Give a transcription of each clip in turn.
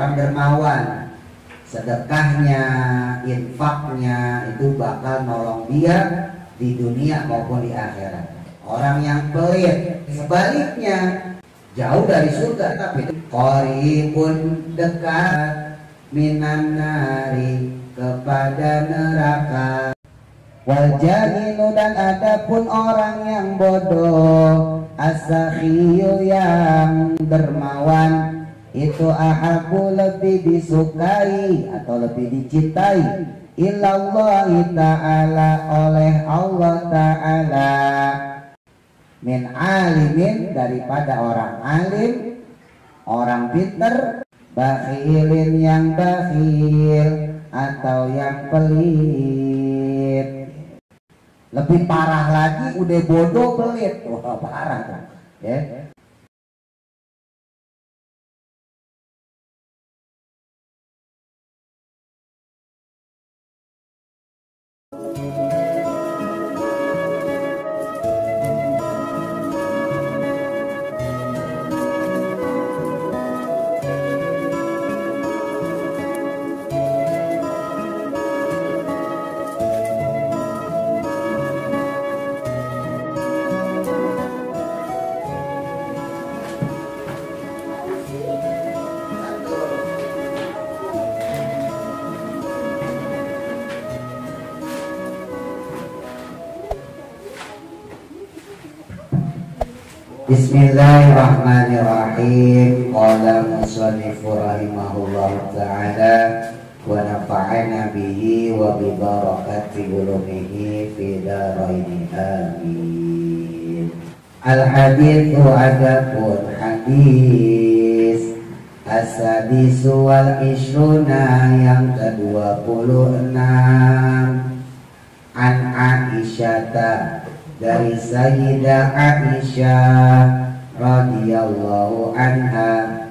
orang dermawan, sedekahnya, infaknya itu bakal nolong dia di dunia maupun di akhirat. Orang yang pelit sebaliknya jauh dari surga, tapi qaribun dekat minan nari kepada neraka. Wal jahilu dan adapun orang yang bodoh, as-sakhiyu yang dermawan, itu ahabu lebih disukai atau lebih dicintai ilallahi ta'ala oleh Allah ta'ala, min alimin daripada orang alim, orang pinter, bakhilin yang bakhil atau yang pelit. Lebih parah lagi udah bodoh pelit. Wah, parah tuh. Ya. Bismillahirrahmanirrahim. Qala musannifu rahimahullahu ta'ala wa nafa'ana bihi wa bi barakati ulumihi fi daraini amin. Al-hadithu adapun hadis as-sadisu wal ishruna yang ke-26 an Aisyata dari Sayyidah Aisyah radhiyallahu anha,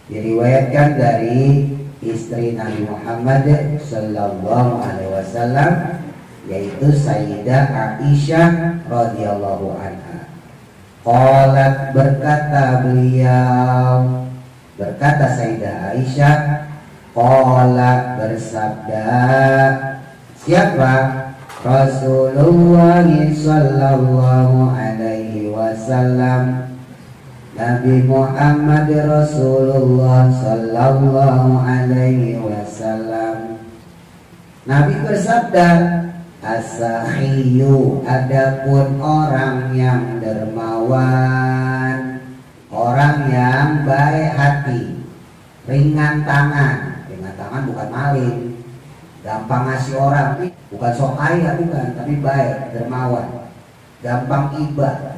diriwayatkan dari istri Nabi Muhammad sallallahu alaihi wasallam, yaitu Sayyidah Aisyah radhiyallahu anha. Qalat, berkata beliau, berkata Sayyidah Aisyah, qala bersabda, siapa? Rasulullah sallallahu alaihi wasallam, Nabi Muhammad Rasulullah sallallahu alaihi wasallam. Nabi bersabda, as-sakhiyu adapun orang yang dermawan, orang yang baik hati, ringan tangan bukan maling, gampang ngasih orang, bukan sok kaya, bukan, tapi baik, dermawan, gampang iba.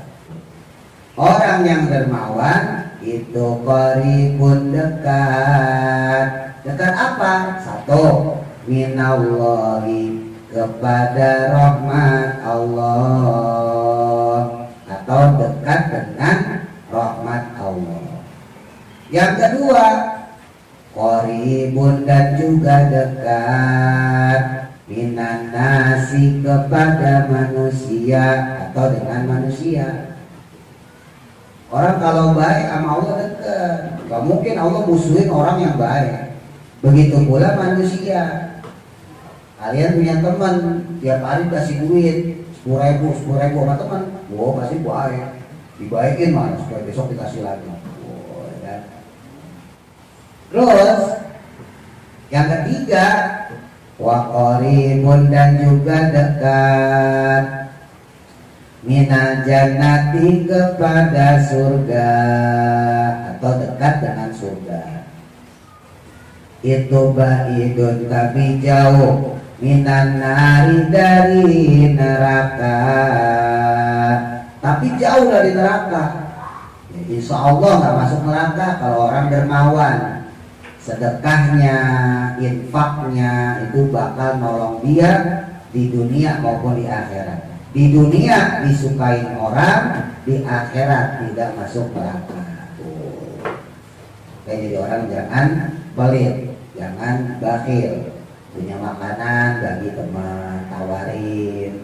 Orang yang dermawan itu qaribun dekat. Dekat apa? Satu, minallahi kepada rahmat Allah, atau dekat dengan rahmat Allah. Yang kedua, qaribun dan juga dekat minan nasi kepada manusia atau dengan manusia. Orang kalau baik sama Allah dekat, gak mungkin Allah musuhin orang yang baik. Begitu pula manusia. Kalian punya teman tiap hari kasih duit 10.000 sama teman, wah pasti baik, dibaikin malah supaya besok dikasih lagi. Terus yang ketiga, wa qaribun dan juga dekat minal jannati kepada surga atau dekat dengan surga. Itu baidun tapi jauh minan nari dari neraka, tapi jauh dari neraka. Jadi insya Allah nggak masuk neraka kalau orang dermawan. Sedekahnya, infaknya itu bakal nolong dia di dunia maupun di akhirat. Di dunia disukai orang, di akhirat tidak masuk neraka. Jadi orang jangan pelit, jangan bakhil. Punya makanan bagi teman, tawarin.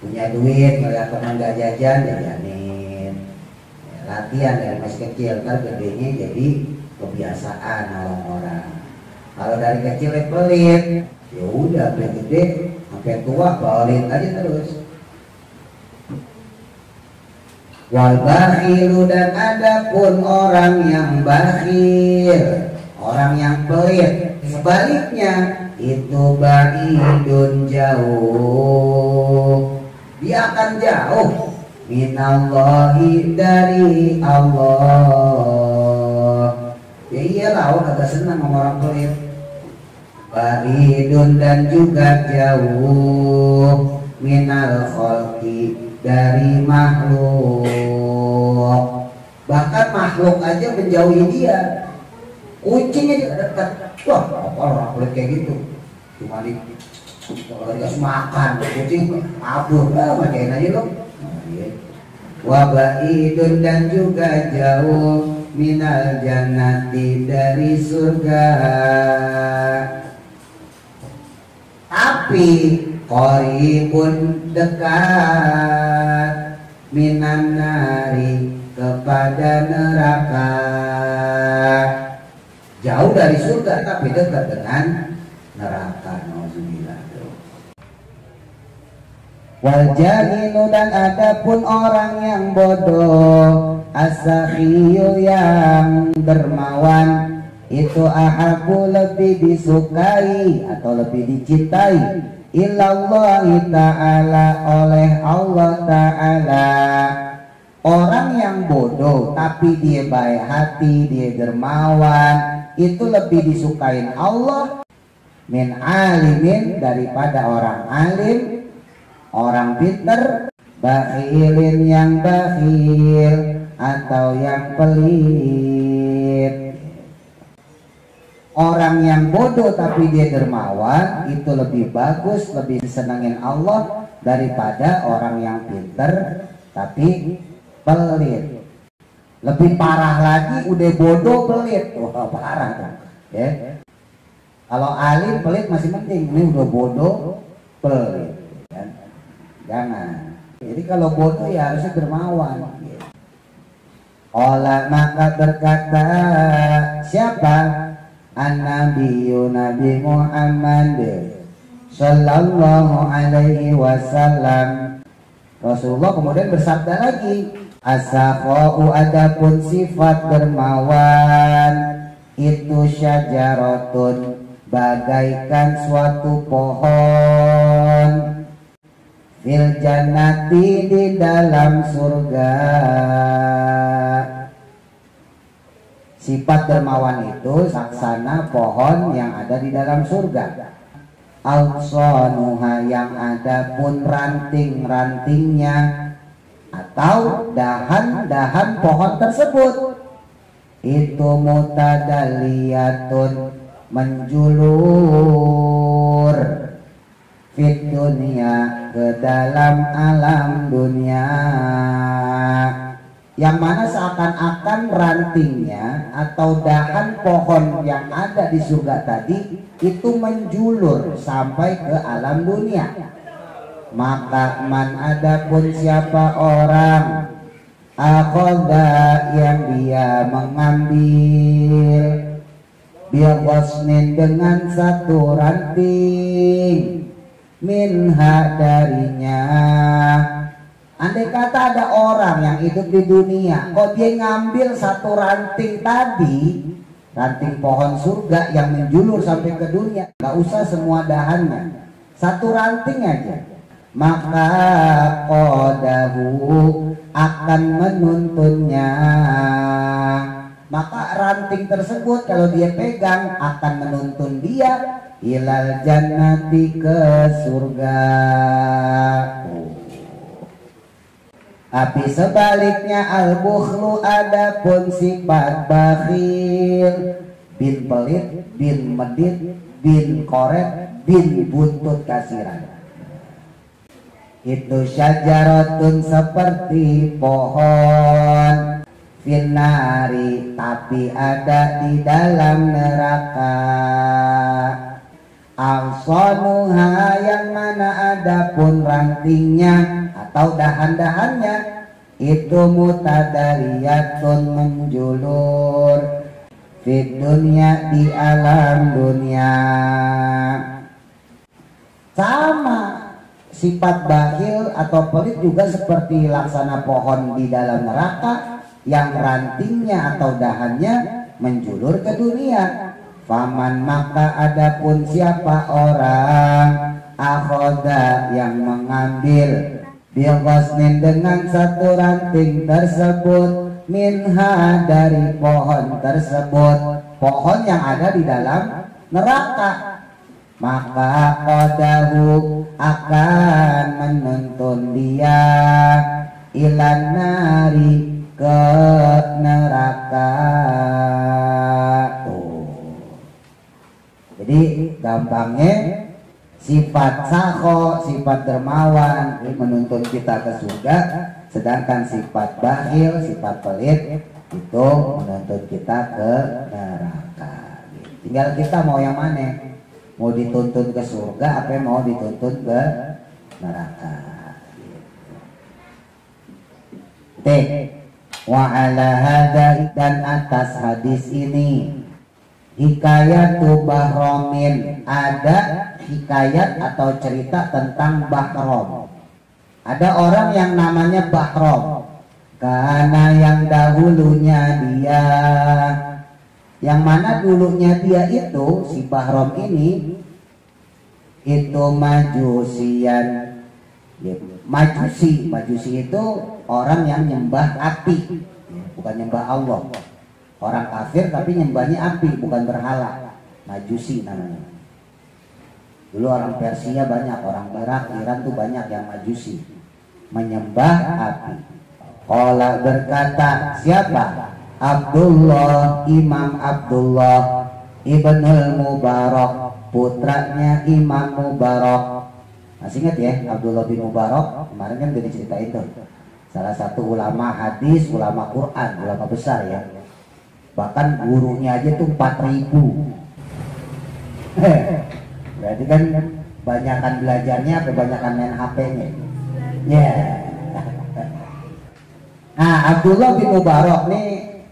Punya duit, melihat teman gak jajan, jajanin. Latihan dari masih kecil, ntar gedenya jadi kebiasaan orang-orang. Kalau dari kecil pelit, ya udah sampai gede, sampai tua pelit aja terus. Wal bakhilu, dan adapun orang yang bakhil, orang yang pelit, sebaliknya itu ba'idun, jauh. Dia akan jauh minallahi, dari Allah. Ya iyalah, Allah kagak senang sama orang pelit. Ba'idun, dan juga jauh minal khalqi, dari makhluk. Bahkan makhluk aja menjauhi dia. Kucing aja dekat. Wah, apa orang kulit kayak gitu? Cuma kalau dikasih makan, kucing kabur. Macain aja lo. Wa ba'idun, dan juga jauh minal jannati, dari surga. Tapi qaribun, dekat, minan nari, kepada neraka. Jauh dari surga tapi dekat dengan neraka. Nauzubillah. Wal jahilu, dan adapun orang yang bodoh, as-sakhiyu, yang dermawan, itu ahabu, lebih disukai atau lebih dicintai, ilallahi ta'ala, oleh Allah ta'ala. Orang yang bodoh tapi dia baik hati, dia dermawan, itu lebih disukain Allah min alimin, daripada orang alim, orang pinter, bakhilin, yang bakhil atau yang pelit. Orang yang bodoh tapi dia dermawan itu lebih bagus, lebih disenangin Allah daripada orang yang pinter tapi pelit. Lebih parah lagi udah bodoh pelit. Wah, parah kan? Ya. Kalau alim pelit masih penting, ini udah bodoh pelit. Kan? Jangan. Jadi kalau bodoh ya harusnya dermawan. Olah, maka berkata siapa? An-Nabiyyu, Nabi Muhammad sallallahu alaihi wasallam. Rasulullah kemudian bersabda lagi, as-sakha'u, adapun sifat dermawan, itu syajaratun, bagaikan suatu pohon, fil jannati, di dalam surga. Sifat dermawan itu saksana pohon yang ada di dalam surga. Awsanuha, yang ada pun ranting-rantingnya atau dahan-dahan pohon tersebut, itu mutadaliyatun, menjulur, fit dunia, ke dalam alam dunia. Yang mana seakan-akan rantingnya atau dahan pohon yang ada di surga tadi itu menjulur sampai ke alam dunia. Maka man, adapun siapa orang, akhadha, yang dia mengambil, bighasnin, dengan satu ranting, minha, darinya. Andai kata ada orang yang hidup di dunia, kok dia ngambil satu ranting tadi, ranting pohon surga yang menjulur sampai ke dunia, gak usah semua dahannya, satu ranting aja, maka qadahu, akan menuntunnya. Maka ranting tersebut kalau dia pegang akan menuntun dia ilal jannati, ke surga. Tapi sebaliknya al-bukhlu, adapun sifat bakhil, bin pelit, bin medit, bin koret, bin buntut kasiran, itu syajaratun, seperti pohon, finnari, tapi ada di dalam neraka. Al-sonuha, yang mana adapun rantingnya atau dahan-dahannya itu mutadaliyatun, menjulur, Fid dunya, di alam dunia. Sama sifat bakhil atau pelit juga seperti laksana pohon di dalam neraka yang rantingnya atau dahannya menjulur ke dunia. Faman, maka adapun siapa orang akhoda yang mengambil bilghasnin dengan satu ranting tersebut, minha dari pohon tersebut, pohon yang ada di dalam neraka, maka qadahu akan menuntun dia ilan nari, ke neraka. Jadi gampangnya sifat sakho, sifat dermawan menuntun kita ke surga, sedangkan sifat bakhil, sifat pelit itu menuntun kita ke neraka. Tinggal kita mau yang mana, mau dituntun ke surga apa mau dituntun ke neraka. Wa ala hadza, dan atas hadis ini hikayatu Bahromin, ada hikayat atau cerita tentang Bahrom. Ada orang yang namanya Bahrom, karena yang dahulunya dia, yang mana dulunya dia itu si Bahrom ini itu majusian. Majusi itu orang yang nyembah api, bukan nyembah Allah. Orang kafir tapi nyembahnya api, bukan berhala. Majusi namanya. Dulu orang Persia banyak, orang Irak, Iran tuh banyak yang majusi, menyembah api. Qala, berkata siapa? Abdullah, Imam Abdullah Ibnul Mubarak, putranya Imam Mubarak. Masih ingat ya Abdullah bin Mubarak? Kemarin kan udah diceritain tuh. Salah satu ulama hadis, ulama Quran, ulama besar ya. Bahkan gurunya aja tuh 4.000. Berarti kan banyakan belajarnya apa banyakan main HP-nya? Ya. Yeah. Nah, Abdullah bin Mubarak nih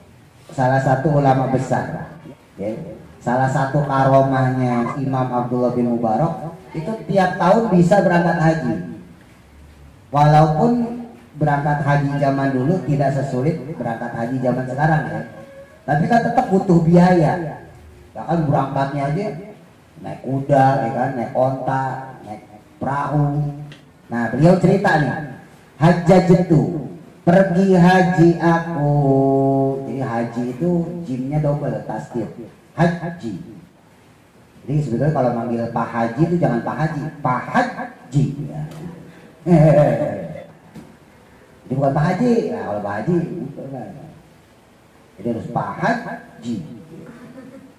salah satu ulama besar. Ya. Salah satu karomahnya Imam Abdullah bin Mubarak itu tiap tahun bisa berangkat haji. Walaupun berangkat haji zaman dulu tidak sesulit berangkat haji zaman sekarang ya. Tapi kan tetap butuh biaya. Bahkan berangkatnya aja naik kuda, ya kan, naik onta, naik perahu. Nah, beliau cerita nih, hajjajtu, pergi haji aku. Jadi haji itu jimnya double, tasdid. Haji. Jadi sebetulnya kalau manggil Pak Haji itu jangan Pak Haji, Pak Haji. Ya. Jadi bukan Pak Haji. Nah, kalau Pak Haji jadi harus Pak Haji.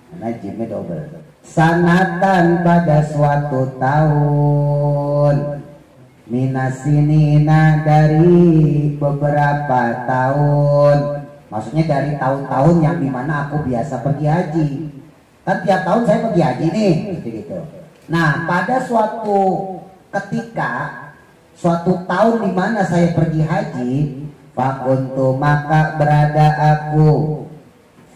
Karena jimnya double. Sanatan, pada suatu tahun, minasinina, dari beberapa tahun. Maksudnya dari tahun-tahun yang dimana aku biasa pergi haji. Kan tiap tahun saya pergi haji nih, gitu. Nah, pada suatu ketika, suatu tahun dimana saya pergi haji, fakuntu, maka berada aku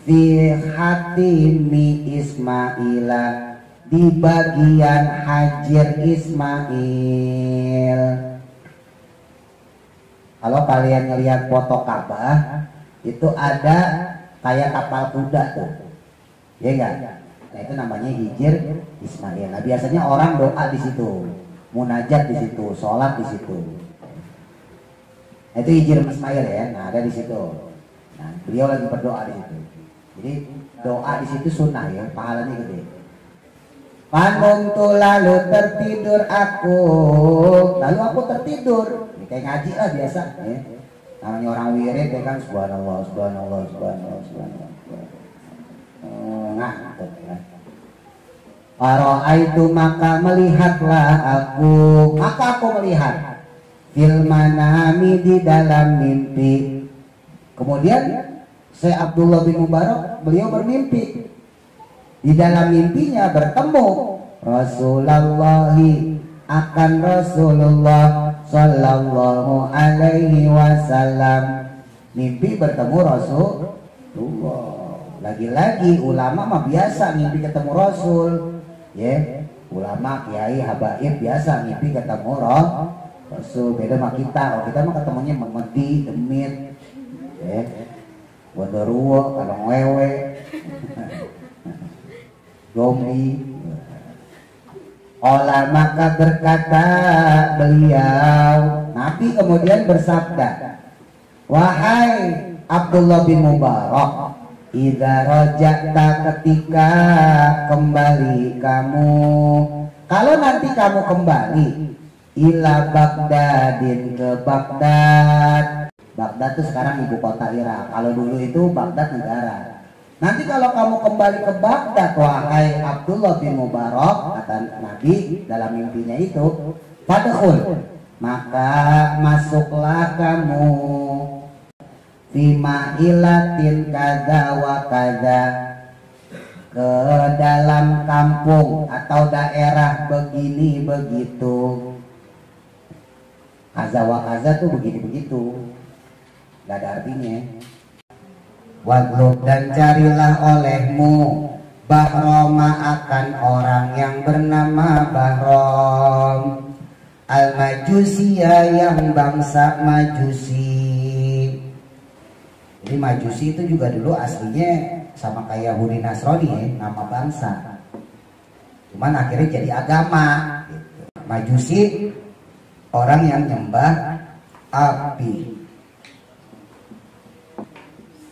fi hatimi Ismaila, di bagian hajir Ismail. Kalau kalian ngelihat foto Ka'bah, itu ada kayak kapal kuda tuh, ya enggak? Nah, itu namanya hijir Ismail. Nah, biasanya orang doa di situ, munajat di situ, sholat di situ. Nah, itu hijir Ismail ya. Nah, ada di situ. Nah, beliau lagi berdoa di situ. Jadi doa di situ sunnah ya, pahalanya gede. Panuntu, lalu tertidur aku, lalu aku tertidur. Ini kayak ngaji lah biasa. Ya. Namanya orang wirid ya kan, subhanallah, subhanallah, subhanallah, subhanallah. Ngantuk ya. Faro'aitu, maka melihatlah aku, maka aku melihat fil manami, di dalam mimpi. Kemudian Syekh Abdullah bin Mubarak beliau bermimpi. Di dalam mimpinya bertemu Rasulullah, akan Rasulullah sallallahu alaihi wasallam. Mimpi bertemu Rasulullah. Lagi-lagi ulama mah biasa mimpi ketemu Rasul, ya. Ulama, kiai, habaib biasa mimpi ketemu Rasul. Beda sama kita. Oh, kita mah ketemunya memedi, demit, ya. Gondoruo, kalong wewe, gombi. Olah maka berkata beliau, Nabi kemudian bersabda, wahai Abdullah bin Mubarak, idza raja'ta ketika kembali kamu, kalau nanti kamu kembali ila Baghdadin ke Baghdad. Baghdad itu sekarang ibu kota Irak. Kalau dulu itu Baghdad negara. Nanti kalau kamu kembali ke Baghdad, wahai Abdullah bin Mubarak, kata Nabi dalam mimpinya itu, fadkhul, maka masuklah kamu fima ilatin kada wa kada, ke dalam kampung atau daerah begini begitu. Kaza wa kaza tuh begini begitu, gak ada artinya. Waglub dan carilah olehmu Bahroma akan orang yang bernama Bahrom Al-Majusiya yang bangsa Majusi. Jadi Majusi itu juga dulu aslinya sama kayak Yahudi Nasrani ya, nama bangsa. Cuman akhirnya jadi agama gitu. Majusi orang yang nyembah api.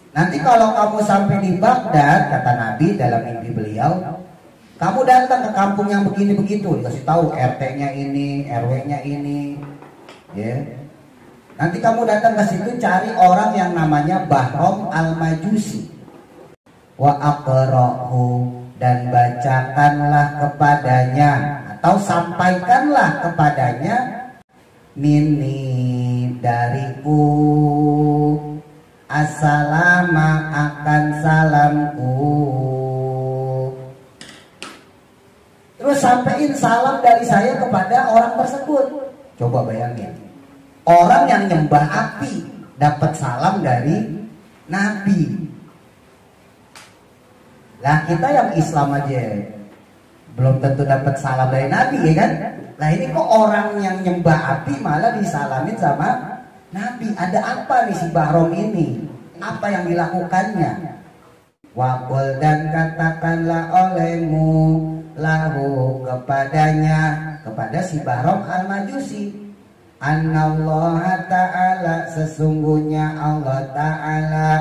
Nanti kalau kamu sampai di Baghdad, kata Nabi dalam mimpi beliau, kamu datang ke kampung yang begini begitu, dikasih tahu RT-nya ini, RW-nya ini, ya. Nanti kamu datang ke situ cari orang yang namanya Bahrom Al-Majusi. Wa aqra'hu, dan bacakanlah kepadanya atau sampaikanlah kepadanya minni dariku assalama akan salamku. Terus sampaikan salam dari saya kepada orang tersebut. Coba bayangin, orang yang nyembah api dapat salam dari Nabi. Lah kita yang Islam aja belum tentu dapat salam dari Nabi, ya kan? Nah ini kok orang yang nyembah api malah disalamin sama Nabi. Ada apa nih si Bahrom ini? Apa yang dilakukannya? Waqul, dan katakanlah olehmu lahu kepadanya, kepada si Bahrom Al-Majusi, Annallaha ta'ala, sesungguhnya Allah ta'ala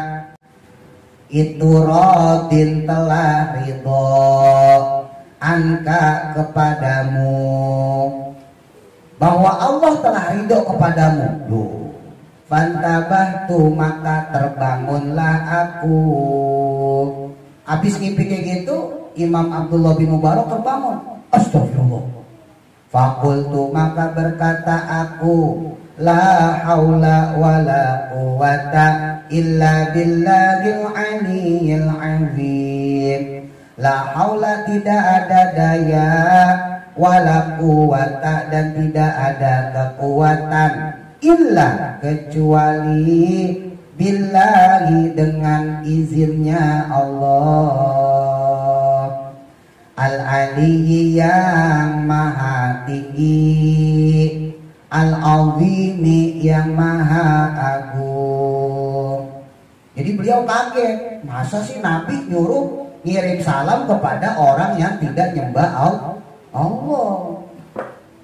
itu radin telah ridho anka kepadamu, bahwa Allah telah ridho kepadamu. Loh, fantabahtu, maka terbangunlah aku. Habis ngimpi kayak gitu, Imam Abdullah bin Mubarak terbangun. Astagfirullah. Fakultu, maka berkata aku, la haula wa la quwata illa billahil aliyyil azim. La haula, tidak ada daya, wala quwata, dan tidak ada kekuatan, illa kecuali billahi, dengan izinnya Allah, al-aliyyi yang maha tinggi, al-azimi yang maha agung. Jadi beliau kaget, masa sih Nabi nyuruh ngirim salam kepada orang yang tidak nyembah Allah.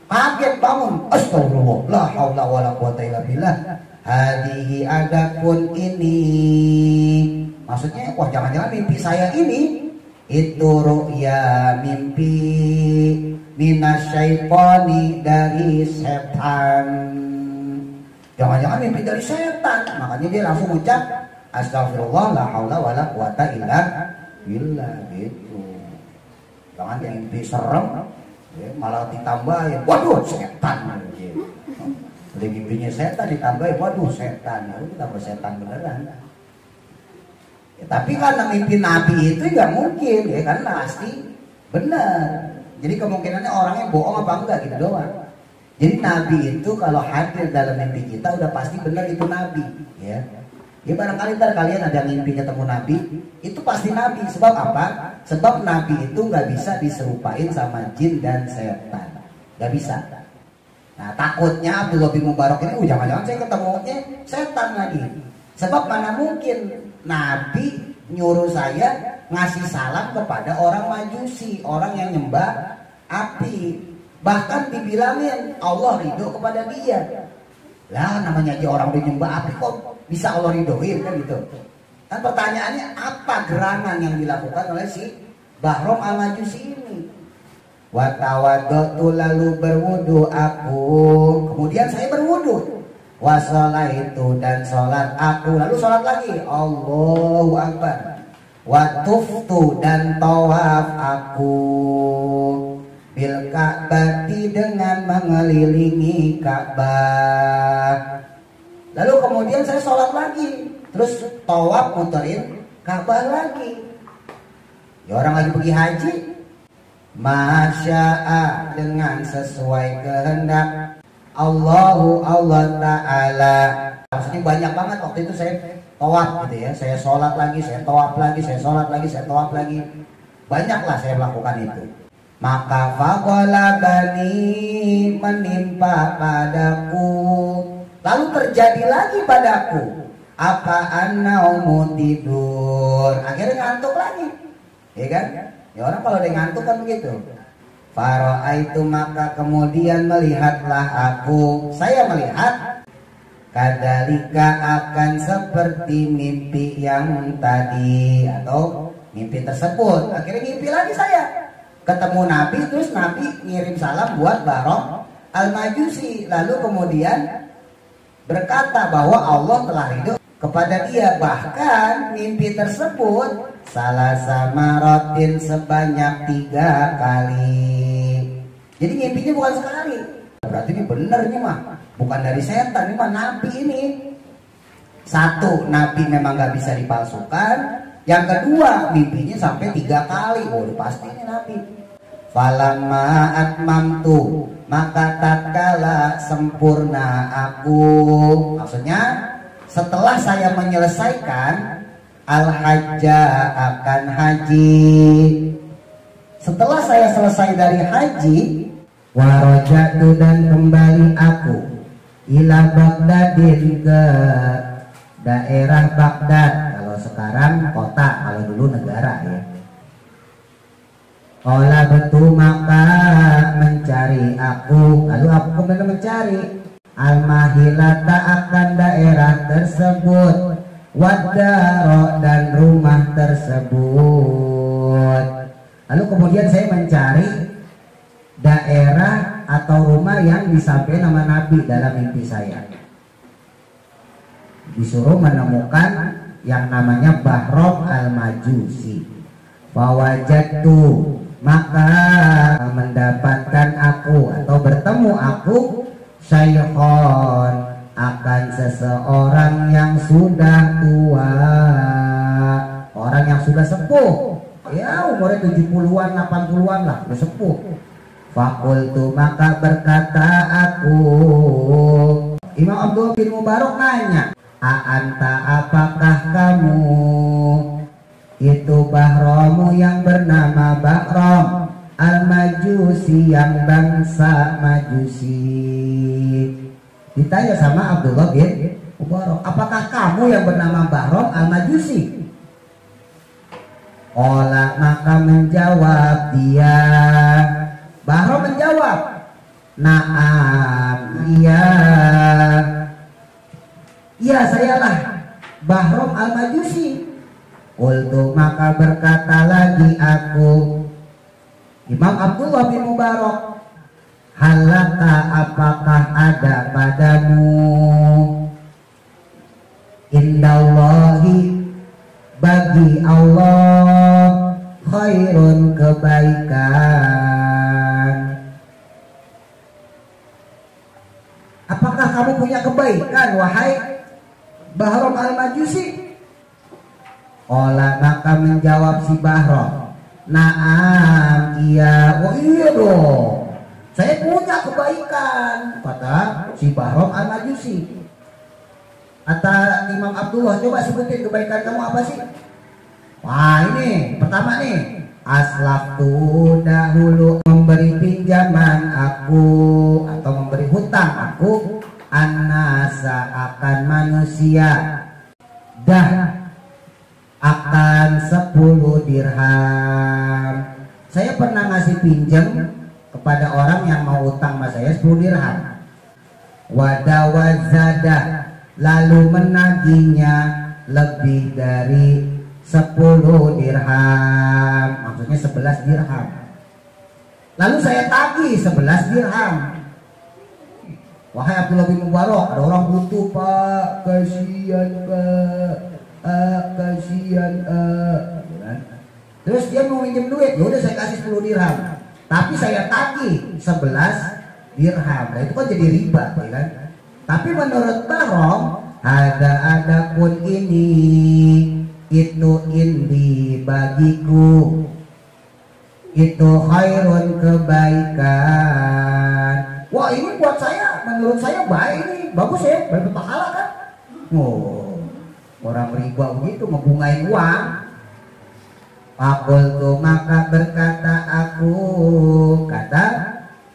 Kaget bangun, astagfirullah, la haula wala quwata illa billah. Hadihi, adapun ini, maksudnya wah jangan-jangan mimpi saya ini itu ru'ya, mimpi minasyaitoni, dari setan. Jangan-jangan mimpi dari setan. Makanya dia langsung ucap astagfirullah, la haula wala quwata illa billah gitu. Jangan mimpi serem ya, malah ditambahin, waduh setan gitu. Udah mimpinya setan ditambahin, waduh setan, ya udah tambah setan beneran. Ya, tapi karena mimpi Nabi itu nggak mungkin ya, karena pasti benar. Jadi kemungkinannya orangnya bohong apa enggak gitu doang. Jadi Nabi itu kalau hadir dalam mimpi kita udah pasti benar itu Nabi ya. Ya barangkali ntar kalian ada mimpi ketemu Nabi, itu pasti Nabi. Sebab apa? Sebab Nabi itu nggak bisa diserupain sama jin dan setan, nggak bisa. Nah takutnya Abdullah bin Mubarak ini, jangan-jangan saya ketemunya setan lagi. Sebab mana mungkin Nabi nyuruh saya ngasih salam kepada orang Majusi, orang yang nyembah api. Bahkan dibilangin Allah ridho kepada dia. Lah namanya aja orang nyembah api kok bisa Allah ridhoin kan gitu. Kan pertanyaannya apa gerangan yang dilakukan oleh si Bahrom al-Majusi ini? Watawadotu lalu berwudu aku, kemudian saya berwudu. Wasolaitu dan sholat aku, lalu sholat lagi. Allahu Akbar. Watuftu dan tawaf aku. Bil Ka'bati dengan mengelilingi Ka'bah. Lalu kemudian saya sholat lagi, terus tawaf muterin Ka'bah lagi. Ya orang lagi pergi haji, masya'a dengan sesuai kehendak Allah Ta'ala. Maksudnya banyak banget waktu itu saya tawaf gitu ya. Saya sholat lagi, saya tawaf lagi, saya sholat lagi, saya tawaf lagi. Banyaklah saya melakukan itu. Maka faqala bani menimpa padaku, lalu terjadi lagi padaku apa annaumu tidur. Akhirnya ngantuk lagi, ya kan? Ya orang kalau udah ngantuk kan begitu. Fara'aitu maka kemudian melihatlah aku, saya melihat kadzalika akan seperti mimpi yang tadi atau mimpi tersebut. Akhirnya mimpi lagi saya ketemu Nabi, terus Nabi ngirim salam buat Bahrom al-Majusi, lalu kemudian berkata bahwa Allah telah ridho kepada dia. Bahkan mimpi tersebut salah sama rotin sebanyak 3 kali. Jadi mimpinya bukan sekali. Berarti ini bener nih mah, bukan dari setan, ini mah Nabi ini. Satu, Nabi memang gak bisa dipalsukan. Yang kedua, mimpinya sampai 3 kali. Oh pasti ini Nabi. Falamma atmamtu, maka tatkala sempurna aku, maksudnya setelah saya menyelesaikan al-hajja akan haji, setelah saya selesai dari haji, warajatu dan kembali aku ila Baghdadin ke daerah Baghdad. Kalau sekarang kota, kalau dulu negara ya. Ola betul maka mencari aku, lalu aku kemudian mencari al-mahilata akan daerah tersebut, wadaro dan rumah tersebut. Lalu kemudian saya mencari daerah atau rumah yang disampaikan nama Nabi dalam mimpi saya. Disuruh menemukan yang namanya Bahrom al-Majusi. Fawajadtu, maka mendapatkan aku atau bertemu aku syaikhon akan seseorang yang sudah tua, orang yang sudah sepuh, ya umurnya 70-an 80-an lah, udah sepuh. Fakultu maka berkata aku, Imam Abdullah bin Mubarak nanya, a'anta apakah kamu itu Bahromu yang bernama Bahrom al-Majusi yang bangsa Majusi? Ditanya sama Abdullah bin Mubarak, apakah kamu yang bernama Bahrom al-Majusi? Ola maka menjawab dia, Bahrom menjawab, naam, iya, iya sayalah Bahrom al-Majusi. Qultu maka berkata lagi aku, Imam Abdullah bin Mubarak, halaka apakah ada padamu indallahi bagi Allah khairun kebaikan. Apakah kamu punya kebaikan wahai Bahrom al-Majusi? Ola maka menjawab si Bahrom, naam, iya, oh iya dong, saya punya kebaikan, kata si Bahrom al-Majusi. Kata Imam Abdullah, coba sebutin kebaikan kamu apa sih? Wah ini pertama nih, aslaftu dahulu memberi pinjaman aku atau memberi hutang aku annasa akan manusia dah akan 10 dirham. Saya pernah ngasih pinjam kepada orang yang mau utang sama saya 10 dirham. Wadawazada lalu menagihnya lebih dari 10 dirham, maksudnya 11 dirham. Lalu saya tagih 11 dirham. Wahai Abdullah bin Mubarak, ada orang butuh Pak, kasihan Pak, kasihan Terus dia mau minjem duit, ya udah saya kasih 10 dirham, tapi saya tagih 11 dirham. Nah, itu kan jadi riba, ya kan? Tapi menurut Bahrom, adapun ini itu indi bagiku, itu khairun kebaikan. Wah ini buat saya, menurut saya baik ini, bagus ya, berpahala kan? Oh, orang riba begitu membungain uang. Fakultu maka berkata aku, kata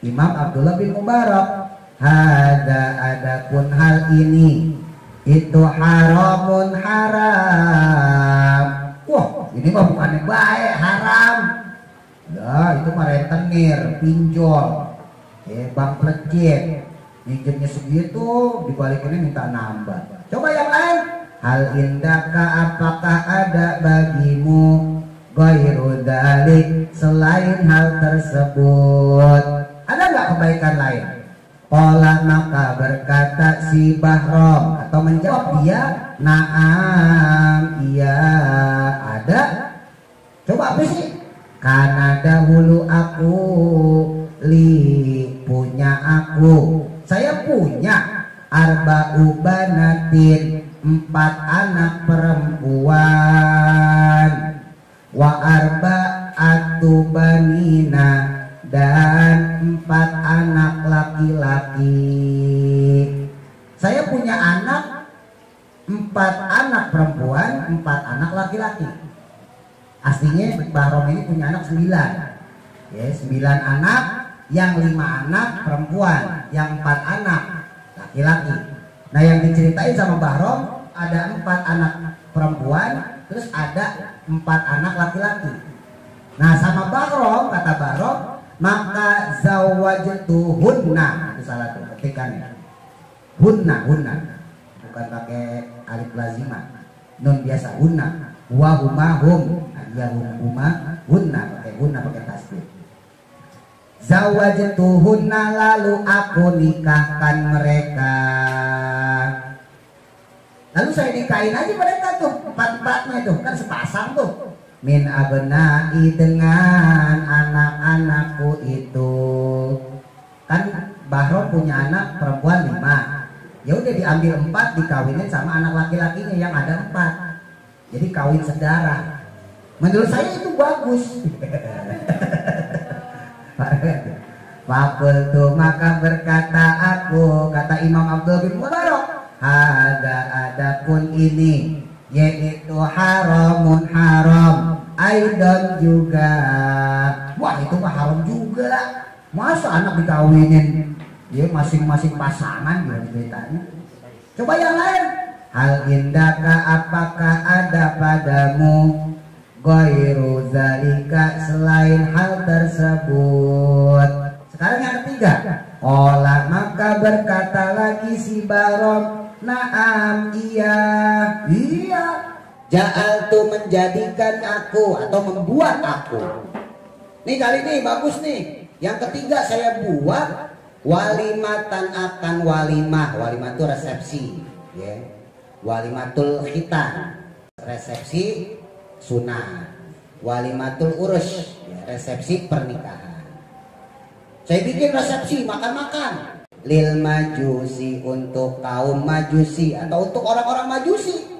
Imam Abdullah bin Mubarak, adapun hal ini itu haramun haram. Wah ini mah bukannya baik, haram. Ya itu mah rentenir, pinjol, bang pelejit, minjemnya segitu, dibalikinnya minta nambah. Coba yang lain. Hal indaka apakah ada bagimu ghairu dzalik selain hal tersebut? Ada nggak kebaikan lain? Qala maka berkata si Bahrom atau menjawab dia, naam, iya ada. Coba apa sih? Karena dahulu aku punya aku, saya punya arba'u banatin 4 anak perempuan, wa arba'atu banina dan 4 anak laki-laki. Saya punya anak 4 anak perempuan, 4 anak laki-laki. Aslinya Bahrom ini punya anak 9. Ya, 9 anak, yang 5 anak perempuan, yang 4 anak laki-laki. Nah yang diceritain sama Bahrom ada 4 anak perempuan, terus ada 4 anak laki-laki. Nah sama Bahrom, kata Bahrom, maka zawajtuhunna, itu salah tuh ketikannya, hunna bukan pakai alif lazimah, nun biasa, hunna wa huma hum, ya huma hunna, pakai hunna pakai tasbih. Zawajtuhunna lalu aku nikahkan mereka. Lalu saya nikahin aja mereka tuh, 4-4-nya tuh, kan sepasang tuh. Min abnai dengan anak-anakku itu. Kan Bahrom punya anak perempuan 5. Ya udah diambil 4 dikawinin sama anak laki-lakinya yang ada 4. Jadi kawin sedara. Menurut saya itu bagus. Fakultu maka berkata aku, kata Imam Abdul bin Mubarak, adapun ini yaitu haramun haram aidan juga. Wah itu mah haram juga. Masa anak dikawinin ya masing-masing pasangan gitu ceritanya. Coba yang lain. Hal indaka apakah ada padamu ghairu zalika selain hal tersebut? Sekarang yang ketiga. Qala maka berkata lagi si Bahrom, naam, iya. Ja'altu menjadikan aku atau membuat aku. Nih kali ini bagus nih. Yang ketiga saya buat walimatan akan walimah. Walimah itu resepsi, ya. Walimatul khitan, resepsi sunat. Walimatul urus, ya, resepsi pernikahan. Saya bikin resepsi makan-makan lil majusi untuk kaum majusi atau untuk orang-orang majusi.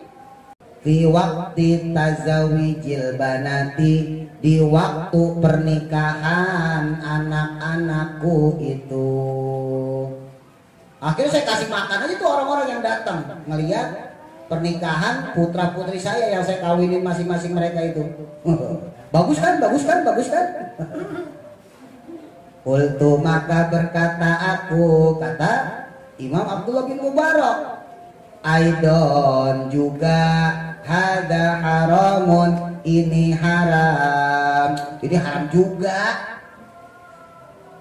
Fi waktu tazawijil banati, di waktu pernikahan anak-anakku itu. Akhirnya saya kasih makan aja tuh orang-orang yang datang ngelihat pernikahan putra putri saya yang saya kawinin masing-masing mereka itu. Bagus kan, bagus kan, bagus kan. Qultu maka berkata aku, kata Imam Abdullah bin Mubarak, Aidon juga hada haramun, ini haram. Jadi haram juga.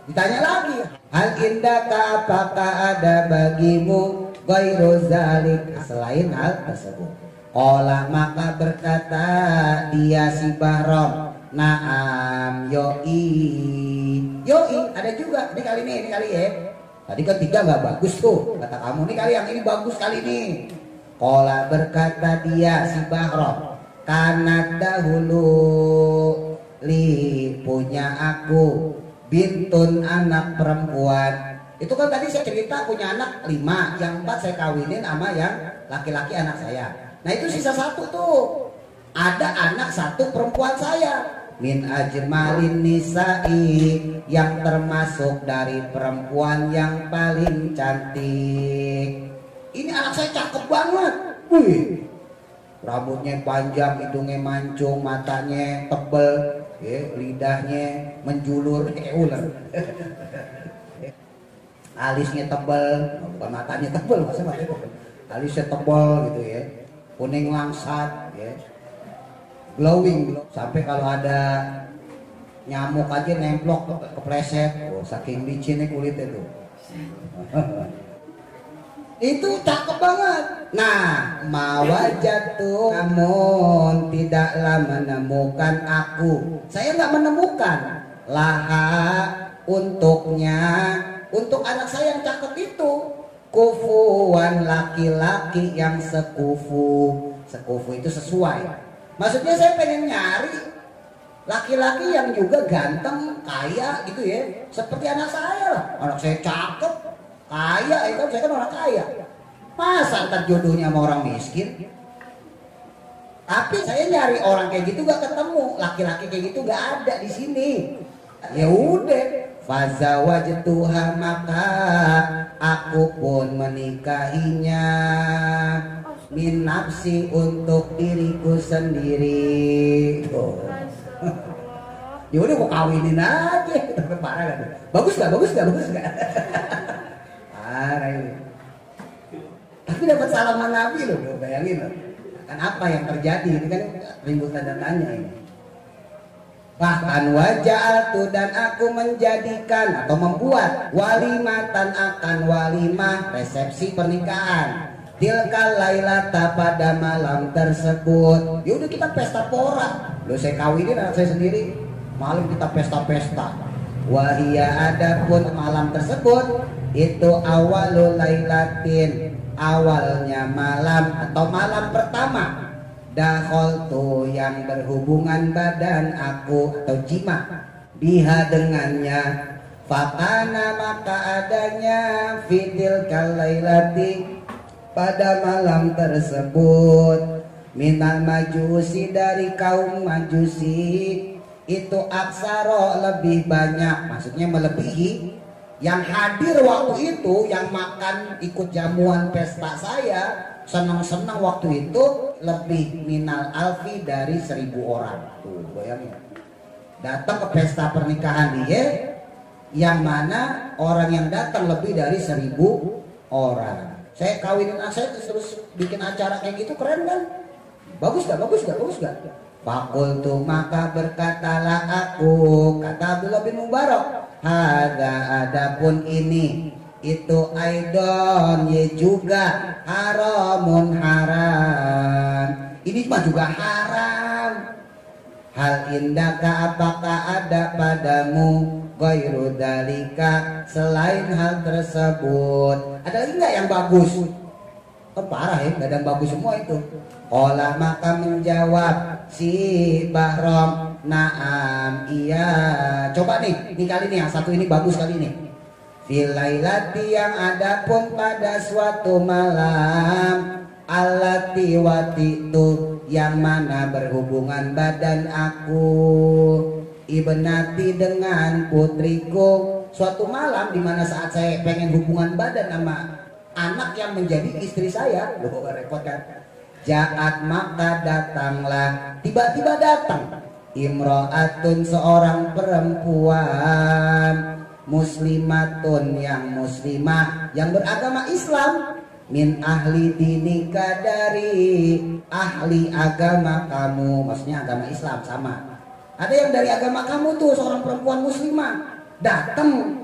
Ditanya lagi, hal indaka apakah ada bagimu ghairu zalik, selain hal tersebut. Qala maka berkata dia si Bahram, naam yoi. Yoi ada juga ini kali ya. Tadi kan 3 nggak bagus tuh, kata kamu nih kali yang ini bagus kali ini. Qala berkata dia si Bahram, karena dahulu li punya aku bintun anak perempuan. Itu kan tadi saya cerita punya anak 5, yang 4 saya kawinin sama yang laki-laki anak saya. Nah itu sisa 1 tuh, ada anak 1 perempuan saya. Min ajmalin nisa'i, yang termasuk dari perempuan yang paling cantik. Ini anak saya cakep banget. Wih, rambutnya panjang, hidungnya mancung, matanya tebel, lidahnya menjulur kayak ular. Alisnya tebal, bukan matanya tebal, maksudnya alisnya tebal gitu ya, kuning langsat ya, glowing, sampai kalau ada nyamuk aja nemplok kepleset, saking licinnya kulitnya tuh. Itu cakep banget. Nah, mawajatu, namun tidaklah menemukan aku. Saya nggak menemukan laha untuknya, untuk anak saya yang cakep itu, kufuan laki-laki yang sekufu. Sekufu itu sesuai. Maksudnya saya pengen nyari laki-laki yang juga ganteng, kaya gitu ya, seperti anak saya lah. Anak saya cakep, kaya, itu saya kan orang kaya. Masa ntar jodohnya sama orang miskin? Tapi saya nyari orang kayak gitu gak ketemu, laki-laki kayak gitu gak ada di sini. Ya udah, fazawajtuha, maka aku pun menikahinya min nafsi, untuk diriku sendiri. Oh. Ya udah gua kawinin aja, parah kan? Bagus gak? Bagus gak? Bagus gak? Parah ini. Tapi dapat salaman Nabi loh, bayangin loh. Kan apa yang terjadi? Ini kan rimbut tanda tanya ini. Bahkan waja'altu, dan aku menjadikan atau membuat walimatan, akan walimah resepsi pernikahan. Tilkal lailata, pada malam tersebut. Ya udah kita pesta pora. Loh saya kawinin anak saya sendiri, malam kita pesta-pesta. Wahia, adapun malam tersebut itu awalul lailatin, awalnya malam atau malam pertama. Dakhaltu, yang berhubungan badan aku atau jima, biha dengannya. Fakana, maka adanya fitil kalailati, pada malam tersebut, minal majusi, dari kaum majusi, itu aksaro, lebih banyak, maksudnya melebihi yang hadir waktu itu, yang makan ikut jamuan pesta saya, senang-senang waktu itu, lebih minal alfi, dari 1000 orang. Tuh bayangin, datang ke pesta pernikahan dia, yang mana orang yang datang lebih dari 1000 orang. Saya kawinin anak saya terus bikin acara kayak gitu, keren kan? Bagus gak? Bagus gak? Bagus gak? Fakultu, maka berkatalah aku, kata Abdullah bin Mubarak, hada, adapun ini, itu aidon, ya juga haramun, haram. Ini mah juga haram. Hal indaka, apakah ada padamu ghairu dalika, selain hal tersebut? Ada lagi nggak yang bagus? Kan parah ya, nggak ada yang bagus semua itu. Qala, maka menjawab si Bahram, naam, iya. Coba nih, ini kali nih yang satu ini bagus kali ini. Filailati, yang adapun pada suatu malam, alati watitu, yang mana berhubungan badan aku, ibnati, dengan putriku. Suatu malam di mana saat saya pengen hubungan badan sama anak yang menjadi istri saya. Loh, repot kan? Ja'at maka datanglah, tiba-tiba datang imro'atun seorang perempuan, muslimatun yang muslimah, yang beragama Islam, min ahli dinika dari ahli agama kamu, maksudnya agama Islam sama. Ada yang dari agama kamu tuh, seorang perempuan muslimah datang,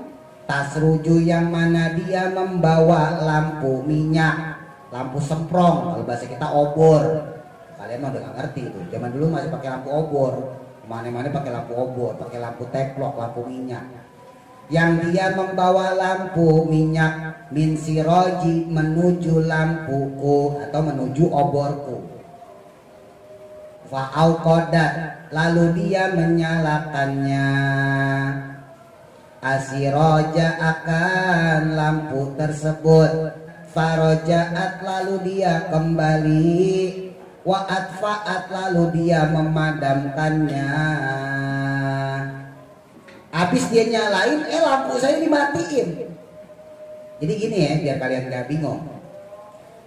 tasruju yang mana dia membawa lampu minyak, lampu semprong, kalau bahasa kita obor. Kalian mah udah gak ngerti tuh, zaman dulu masih pakai lampu obor, mana-mana pakai lampu obor, pakai lampu teplok, lampu minyak. Yang dia membawa lampu minyak min siroji menuju lampuku atau menuju oborku. Fa'auqadat lalu dia menyalakannya, asiroja akan lampu tersebut, farojaat lalu dia kembali, wa atfa'at lalu dia memadamkannya. Habis dia nyalain, lampu saya dimatiin. Jadi gini ya, biar kalian gak bingung.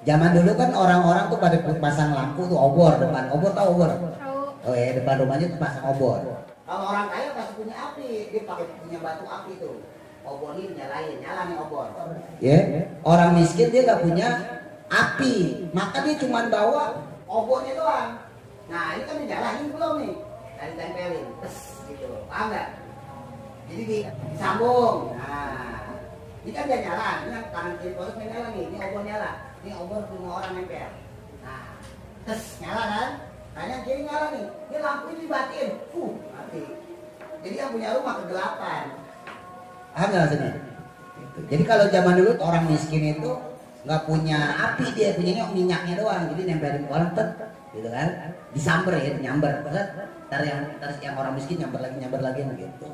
Zaman dulu kan orang-orang tuh pada pasang lampu tuh obor depan. Obor tau obor? Oh ya, depan rumahnya tuh pasang obor. Kalau orang kaya pasti punya api, dia pakai punya batu api tuh. Obor ini nyalain, nyala nih obor. Ya, orang miskin dia gak punya api, maka dia cuma bawa obornya doang. Nah ini kan dinyalain belum nih, dan tempelin, gitu, paham gak? Jadi disambung. Nah, ini kan dia nyala, ini tangan kiri posisi nyala nih, ini obor nyala, ini obor semua orang nempel. Nah, nyala kan? Tangan kiri nyala nih, ini lampu ini dibatiin, mati. Jadi yang punya rumah kegelapan. Paham nggak maksudnya? Jadi kalau zaman dulu orang miskin itu nggak punya api, dia punyanya minyaknya doang, jadi nempelin orang gitu kan? Disamber ya, nyamber, terus yang orang miskin nyamber lagi gitu.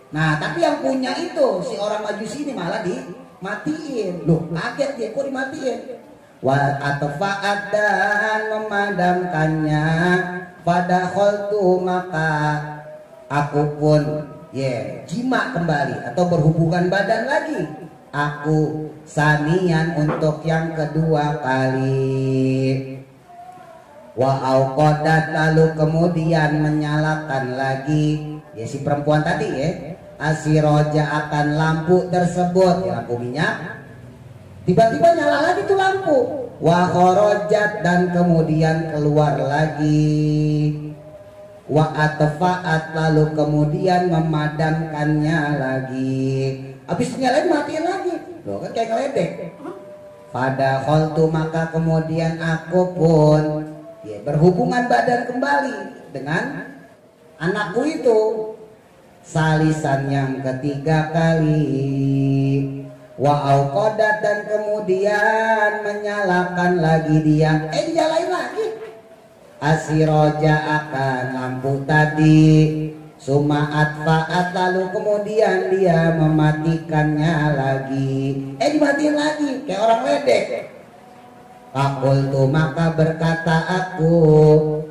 Nah tapi yang punya itu si orang majusi ini malah dimatiin. Loh kaget dia, kok dimatiin? Wa atfa'at dan memadamkannya, pada kholtu maka aku pun jima kembali atau berhubungan badan lagi. Aku sanian untuk yang kedua kali. Wa auqadat lalu kemudian menyalakan lagi si perempuan tadi asiroja akan lampu tersebut, lampu minyak. Tiba-tiba nyala lagi tuh lampu. Wa kharajat dan kemudian keluar lagi. Wa atfa'at lalu kemudian memadamkannya lagi. Habis nyalain matiin lagi. Loh kan kayak ngeledek. Pada kholtu maka kemudian aku pun berhubungan badan kembali dengan anakku itu. Salisan yang ketiga kali. Wa auqadat dan kemudian menyalakan lagi dia. Nyalain lagi. Asiroja akan lampu tadi. Sumaat fa'at lalu kemudian dia mematikannya lagi. Dimatiin lagi kayak orang ledek. Fakultu maka berkata aku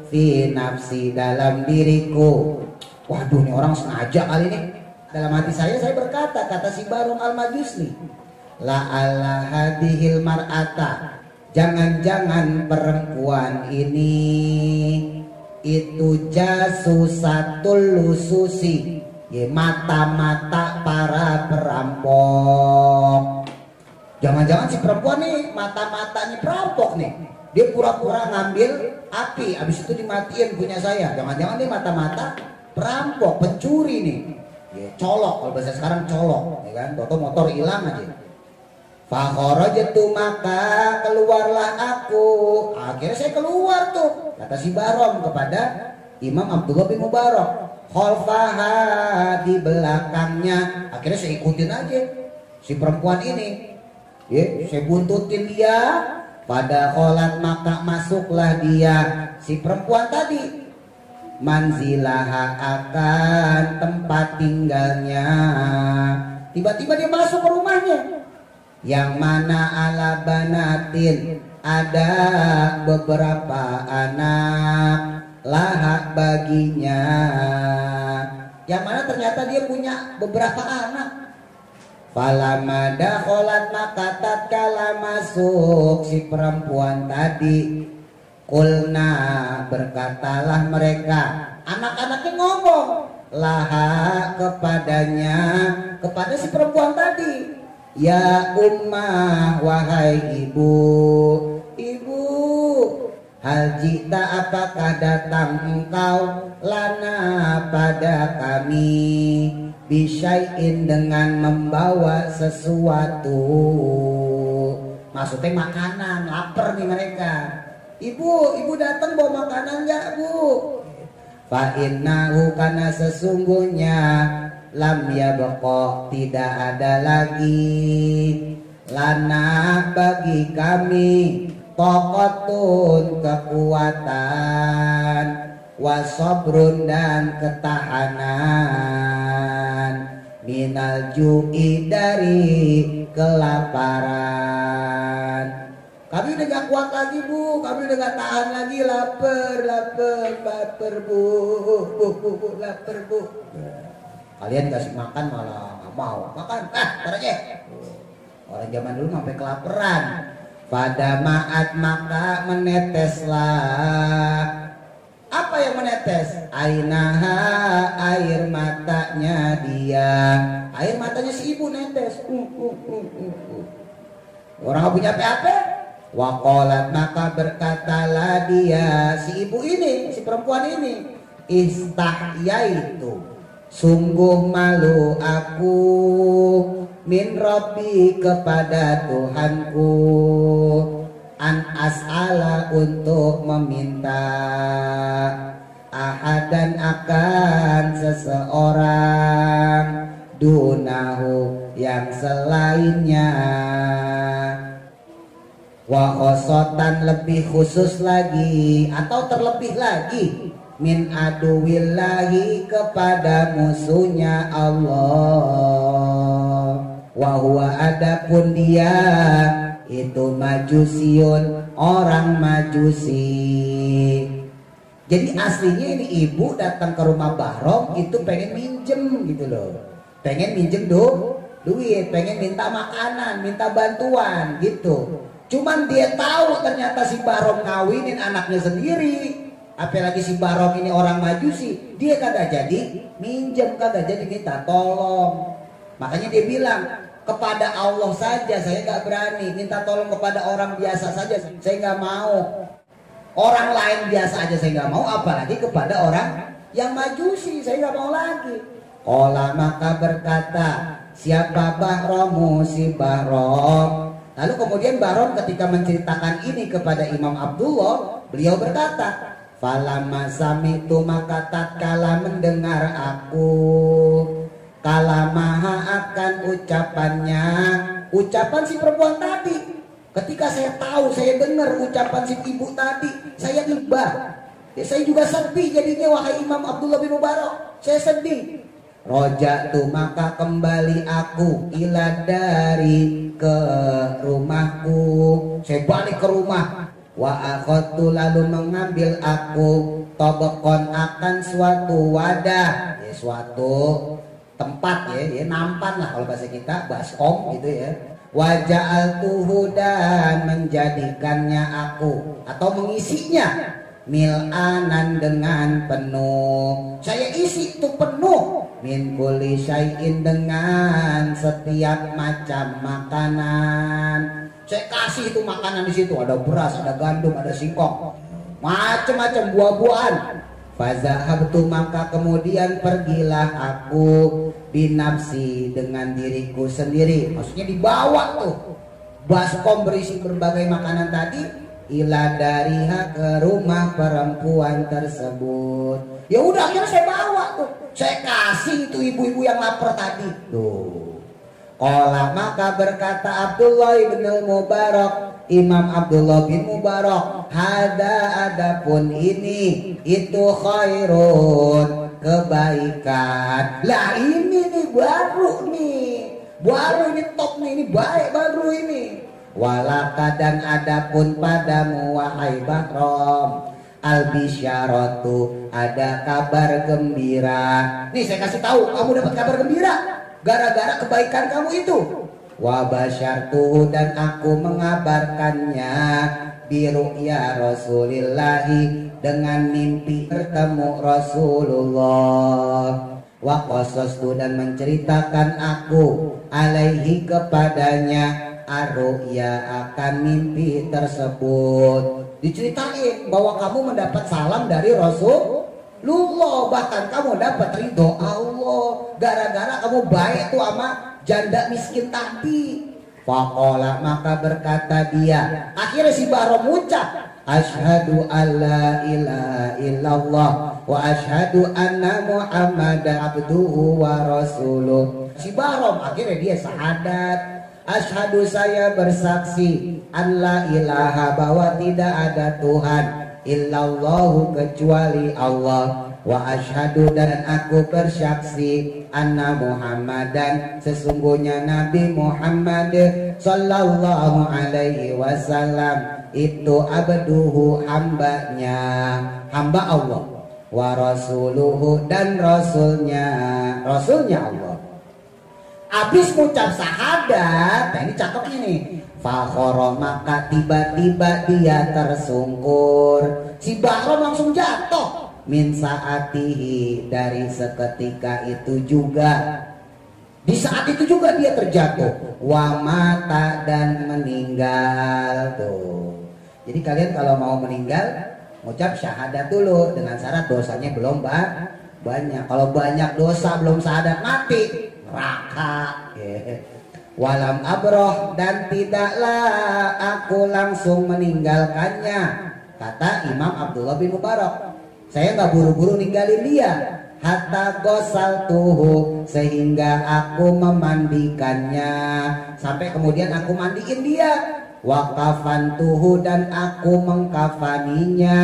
fi nafsi dalam diriku. Waduh ini orang sengaja kali ini. Dalam hati saya berkata, kata si Barum al-Majusli, la'alla hadhil mar'ata, jangan-jangan perempuan ini itu jasusatul lususi, mata-mata para perampok. Jangan-jangan si perempuan nih mata-matanya perampok nih. Dia pura-pura ngambil api, habis itu dimatiin punya saya. Jangan-jangan nih mata-mata perampok, pencuri nih. Colok, kalau bahasa sekarang colok, ya kan? Toto motor hilang aja. Fakharajtu maka keluarlah aku. Akhirnya saya keluar tuh, kata si Barom kepada Imam Abdullah bin Mubarak. Khalfaha di belakangnya. Akhirnya saya ikutin aja si perempuan ini. Saya buntutin dia. Pada kholat maka masuklah dia si perempuan tadi. Manzilaha akan tempat tinggalnya. Tiba-tiba dia masuk ke rumahnya, yang mana ala banatin ada beberapa anak lahak baginya, yang mana ternyata dia punya beberapa anak. Falamma dakhalat maka tatkala masuk si perempuan tadi, kulna berkatalah mereka, anak-anaknya ngomong laha kepadanya, kepada si perempuan tadi, ya ummah, wahai ibu, ibu, hal jita apakah datang engkau lana pada kami bisyai'in dengan membawa sesuatu, maksudnya makanan, lapar nih mereka. Ibu datang bawa makanan enggak, Bu? Fa innahu, kana sesungguhnya lam yabqa, tidak ada lagi lana bagi kami taqatun, kekuatan, wasabrun dan ketahanan, minal ju'i dari kelaparan. Kami udah gak kuat lagi, Bu, kami udah gak tahan lagi, lapar Bu, lapar Bu. Kalian kasih makan malah gak mau makan, ntar aja. Orang zaman dulu sampai kelaparan. Pada maat maka meneteslah. Apa yang menetes? Ainaha, air matanya dia. Air matanya si ibu netes. Orang gak punya apa-apa. Waqalat, maka berkatalah dia, si ibu ini, si perempuan ini, istahyaitu, sungguh malu aku, min Rabbi, kepada Tuhanku, an as'ala, untuk meminta, ahadan, akan seseorang, dunahu, yang selainnya, wa khosotan, lebih khusus lagi atau terlebih lagi, min aduwillahi, kepada musuhnya Allah, wa huwa, adapun dia itu majusiun, orang majusi. Jadi aslinya ini ibu datang ke rumah Bahrom itu pengen minjem gitu loh, pengen minjem duit, pengen minta makanan, minta bantuan gitu. Cuman dia tahu ternyata si Bahrom ngawinin anaknya sendiri, apalagi si Bahrom ini orang majusi, dia kagak jadi minjem, kagak jadi minta tolong. Makanya dia bilang, kepada Allah saja saya gak berani, minta tolong kepada orang biasa saja saya gak mau, orang lain biasa aja saya gak mau, apalagi kepada orang yang majusi saya gak mau lagi. Qala, maka berkata siapa Bahromu, si Bahrom. Lalu kemudian Bahrom ketika menceritakan ini kepada Imam Abdullah, beliau berkata, falamma sami'tu, maka tatkala mendengar aku, kalamaha, akan ucapannya, ucapan si perempuan tadi. Ketika saya tahu, saya dengar ucapan si ibu tadi, saya iba. Ya, saya juga sedih jadinya, wahai Imam Abdullah bin Mubarak, saya sedih. Roja'tu, maka kembali aku, ila dari, ke rumahku, saya balik ke rumah. Wa akhadtu, lalu mengambil aku, tobekon, akan suatu wadah, ya suatu tempat, ya nampan lah kalau bahasa kita, baskom gitu ya. Wa ja'altuhu, dan menjadikannya aku atau mengisinya, mil'anan, dengan penuh. Saya isi itu penuh, min kulli syai'in, dengan setiap macam makanan. Saya kasih itu makanan di situ, ada beras, ada gandum, ada singkong, macam-macam buah-buahan. Fazahabtu, maka kemudian pergilah aku, binafsi, dengan diriku sendiri. Maksudnya dibawa tuh baskom berisi berbagai makanan tadi, ila dariha, ke rumah perempuan tersebut. Ya udah, akhirnya saya bawa tuh, saya kasih itu ibu-ibu yang lapar tadi tuh. Qala, maka berkata Abdullah bin Mubarak, Imam Abdullah bin Mubarak, hada, adapun ini, itu khairun, kebaikan. Lah ini nih baru nih, baru ini top nih, ini baik baru ini. Walaka, dan adapun padamu wahai Bahrom, al-bisyaratu, ada kabar gembira. Nih saya kasih tahu, kamu dapat kabar gembira. gara-gara kebaikan kamu itu. Wa basyartuhu dan aku mengabarkannya biru'ya Rasulillahi dengan mimpi bertemu Rasulullah. Wa qasastu dan menceritakan aku alaihi kepadanya ar-ru'ya akan mimpi tersebut. Diceritain bahwa kamu mendapat salam dari Rasulullah, bahkan kamu dapat ridho Allah gara-gara kamu baik tuh sama janda miskin tadi. Faqala maka berkata dia, akhirnya si Bahrom ucap, asyhadu alla ilaha illallah wa asyhadu anna Muhammadan abduhu wa rasuluh. Si Bahrom akhirnya dia syahadat, asyhadu saya bersaksi alla ilaha bahwa tidak ada Tuhan illallahu kecuali Allah, wa asyhadu dan aku bersaksi anna Muhammadan sesungguhnya Nabi Muhammad sallallahu alaihi wasallam itu abduhu hambanya, hamba Allah, wa rasuluhu dan rasulnya Allah. Habis ngucap syahadat, nah ini cakep ini. Fakhoro maka tiba-tiba dia tersungkur. Si Bahrom langsung jatuh. Min saatihi dari seketika itu juga. Di saat itu juga dia terjatuh. Wa mata dan meninggal tuh. Jadi kalian kalau mau meninggal, ngucap syahadat dulu dengan syarat dosanya belum banyak. Kalau banyak dosa belum syahadat mati. Raka walam abroh dan tidaklah aku langsung meninggalkannya, kata Imam Abdullah bin Mubarak. Saya nggak buru-buru ninggalin dia, hatta gosal tuhu sehingga aku memandikannya, sampai kemudian aku mandiin dia. Wakafan tuhu dan aku mengkafaninya,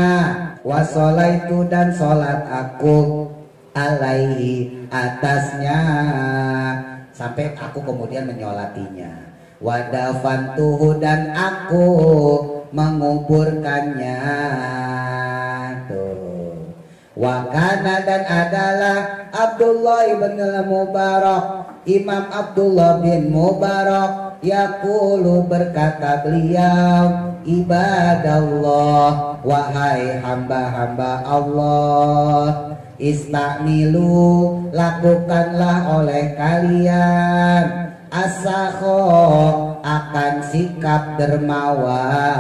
wasolaitu dan sholat aku alaihi atasnya, sampai aku kemudian menyolatinya. Wadafantuhu dan aku menguburkannya tuh. Wakana dan adalah Abdullah bin Mubarak, Imam Abdullah bin Mubarak yaqulu berkata beliau, ibadallah wahai hamba-hamba Allah, istakmilu lakukanlah oleh kalian asakho akan sikap dermawan.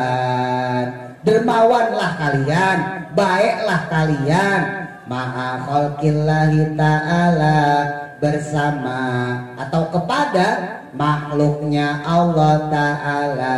Dermawanlah kalian, baiklah kalian ma'a khalqillahi ta'ala bersama atau kepada makhluknya Allah Ta'ala.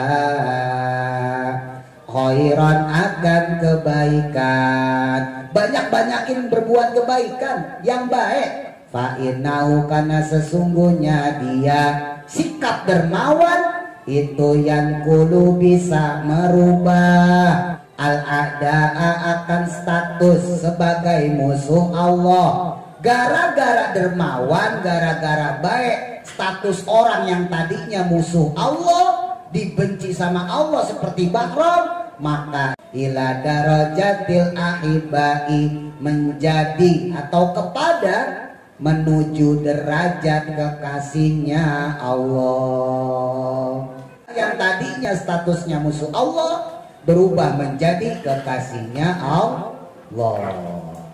Khairan akan kebaikan, banyak-banyakin berbuat kebaikan yang baik. Fa'innahu karena sesungguhnya dia sikap dermawan itu yang kulu bisa merubah al-a'da'a akan status sebagai musuh Allah. Gara-gara dermawan, gara-gara baik, status orang yang tadinya musuh Allah dibenci sama Allah seperti Bahrom, maka ila darajatil ahibai menjadi atau kepada menuju derajat kekasihnya Allah. Yang tadinya statusnya musuh Allah berubah menjadi kekasihnya Allah.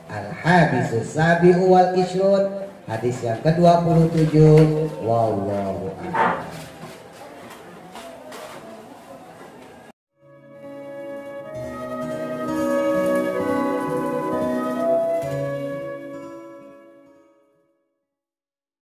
Al-hadisus sabi'u wal ishrun, hadis yang ke-27. Wallahu a'lam.